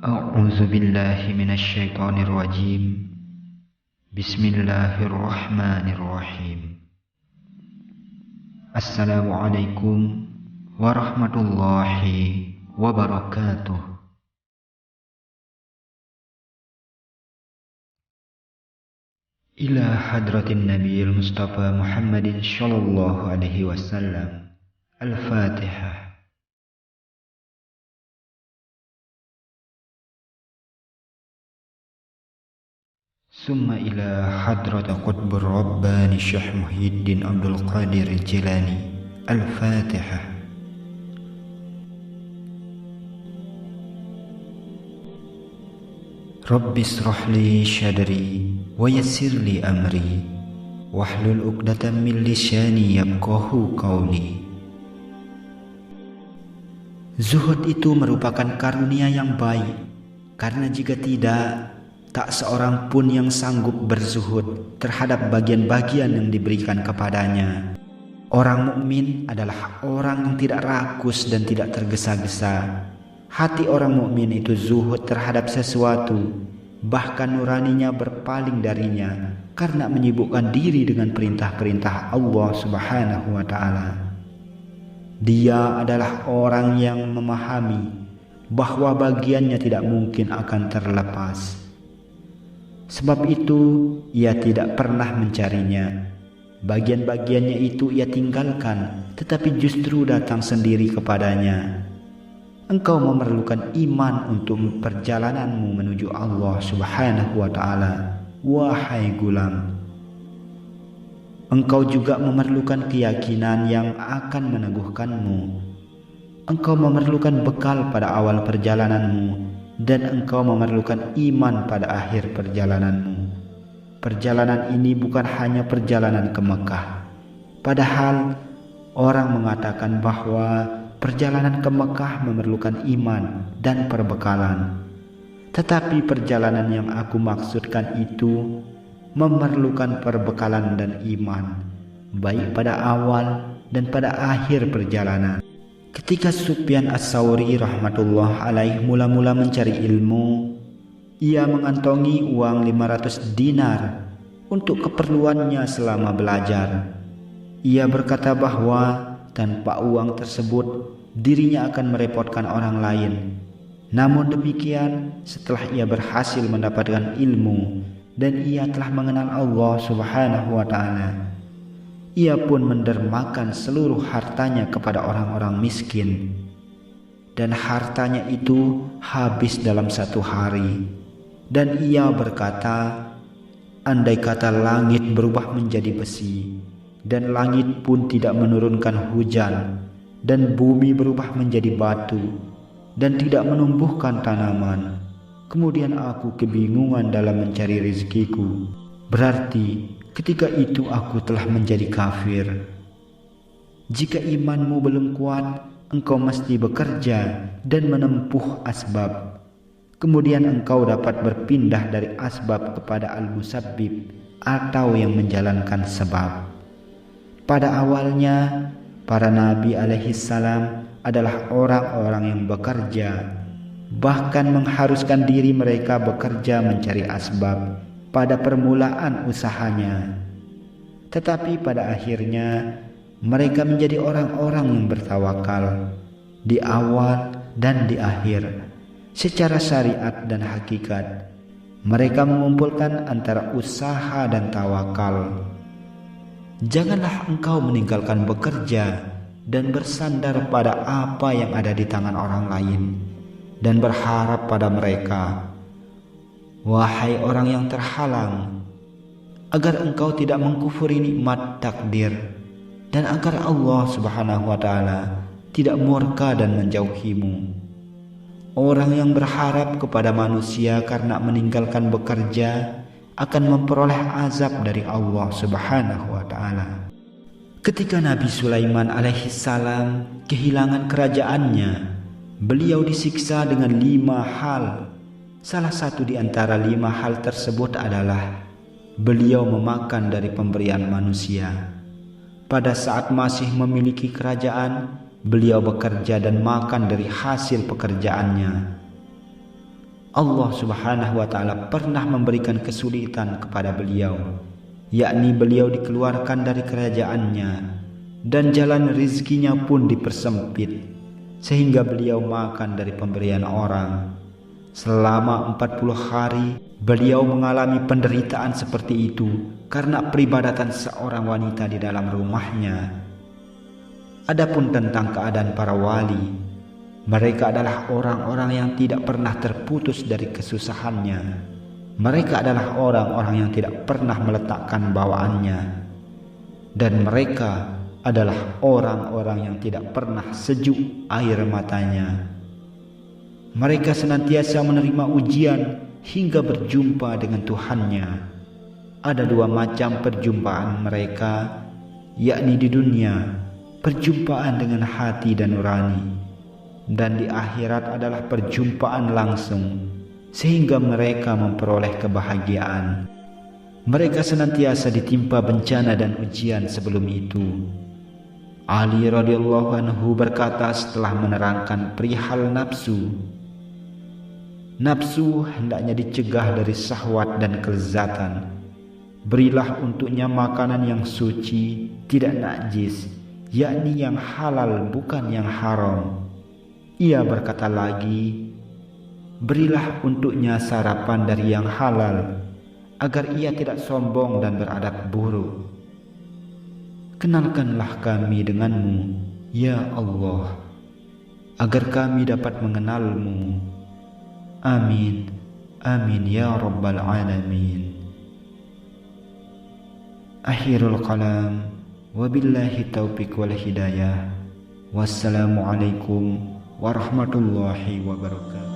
أعوذ بالله من الشيطان الرجيم. بسم الله الرحمن الرحيم. السلام عليكم ورحمة الله وبركاته. إلى حضرة النبي المصطفى محمد صلى الله عليه وسلم. الفاتحة. ثم إلى حضرة قطب الرباني الشيخ محي الدين عبد القادر الجيلاني. الفاتحة. رب اشرح لي صدري ويسر لي أمري واحلل عقدة من lisani yafqahu qauli. Zuhud itu merupakan karunia yang baik, karena jika tidak, tak seorang pun yang sanggup berzuhud terhadap bagian-bagian yang diberikan kepadanya. Orang mukmin adalah orang yang tidak rakus dan tidak tergesa-gesa. Hati orang mukmin itu zuhud terhadap sesuatu, bahkan nuraninya berpaling darinya karena menyibukkan diri dengan perintah-perintah Allah Subhanahu wa taala. Dia adalah orang yang memahami bahwa bagiannya tidak mungkin akan terlepas. Sebab itu ia tidak pernah mencarinya. Bagian-bagiannya itu ia tinggalkan, tetapi justru datang sendiri kepadanya. Engkau memerlukan iman untuk perjalananmu menuju Allah Subhanahu wa taala, wahai gulam. Engkau juga memerlukan keyakinan yang akan meneguhkanmu. Engkau memerlukan bekal pada awal perjalananmu, dan engkau memerlukan iman pada akhir perjalananmu. Perjalanan ini bukan hanya perjalanan ke Mekah. Padahal orang mengatakan bahwa perjalanan ke Mekah memerlukan iman dan perbekalan. Tetapi perjalanan yang aku maksudkan itu memerlukan perbekalan dan iman, baik pada awal dan pada akhir perjalanan. Ketika Sufyan Ats-Tsauri rahmatullah alaih mula-mula mencari ilmu, ia mengantongi uang 500 dinar untuk keperluannya selama belajar. Ia berkata bahwa tanpa uang tersebut dirinya akan merepotkan orang lain. Namun demikian, setelah ia berhasil mendapatkan ilmu dan ia telah mengenal Allah Subhanahu wa taala, ia pun mendermakan seluruh hartanya kepada orang-orang miskin, dan hartanya itu habis dalam satu hari. Dan ia berkata, andai kata langit berubah menjadi besi, dan langit pun tidak menurunkan hujan, dan bumi berubah menjadi batu, dan tidak menumbuhkan tanaman, kemudian aku kebingungan dalam mencari rezekiku, berarti ketika itu aku telah menjadi kafir. Jika imanmu belum kuat, engkau mesti bekerja dan menempuh asbab. Kemudian engkau dapat berpindah dari asbab kepada al-musabbib, atau yang menjalankan sebab. Pada awalnya, para nabi alaihissalam adalah orang-orang yang bekerja, bahkan mengharuskan diri mereka bekerja mencari asbab pada permulaan usahanya. Tetapi pada akhirnya mereka menjadi orang-orang yang bertawakal di awal dan di akhir. Secara syariat dan hakikat, mereka mengumpulkan antara usaha dan tawakal. Janganlah engkau meninggalkan bekerja dan bersandar pada apa yang ada di tangan orang lain dan berharap pada mereka. Wahai orang yang terhalang, agar engkau tidak mengkufuri nikmat takdir, dan agar Allah Subhanahu wa taala tidak murka dan menjauhimu. Orang yang berharap kepada manusia karena meninggalkan bekerja akan memperoleh azab dari Allah Subhanahu wa taala. Ketika Nabi Sulaiman alaihissalam kehilangan kerajaannya, beliau disiksa dengan 5 hal. Salah satu di antara 5 hal tersebut adalah beliau memakan dari pemberian manusia. Pada saat masih memiliki kerajaan, beliau bekerja dan makan dari hasil pekerjaannya. Allah Subhanahu wa Ta'ala pernah memberikan kesulitan kepada beliau, yakni beliau dikeluarkan dari kerajaannya dan jalan rizkinya pun dipersempit, sehingga beliau makan dari pemberian orang. Selama 40 hari beliau mengalami penderitaan seperti itu karena peribadatan seorang wanita di dalam rumahnya. Adapun tentang keadaan para wali, mereka adalah orang-orang yang tidak pernah terputus dari kesusahannya. Mereka adalah orang-orang yang tidak pernah meletakkan bawaannya. Dan mereka adalah orang-orang yang tidak pernah sejuk air matanya. Mereka senantiasa menerima ujian hingga berjumpa dengan Tuhannya. Ada dua macam perjumpaan mereka, yakni di dunia, perjumpaan dengan hati dan nurani, dan di akhirat adalah perjumpaan langsung, sehingga mereka memperoleh kebahagiaan. Mereka senantiasa ditimpa bencana dan ujian sebelum itu. Ali radhiyallahu anhu berkata setelah menerangkan perihal nafsu, nafsu hendaknya dicegah dari syahwat dan kelezatan. Berilah untuknya makanan yang suci, tidak najis, yakni yang halal bukan yang haram. Ia berkata lagi, berilah untuknya sarapan dari yang halal, agar ia tidak sombong dan beradab buruk. Kenalkanlah kami denganmu, ya Allah, agar kami dapat mengenalmu. Amin, amin ya rabbal alamin. Akhirul kalam, wabillahi taufiq wal hidayah. Wassalamualaikum warahmatullahi wabarakatuh.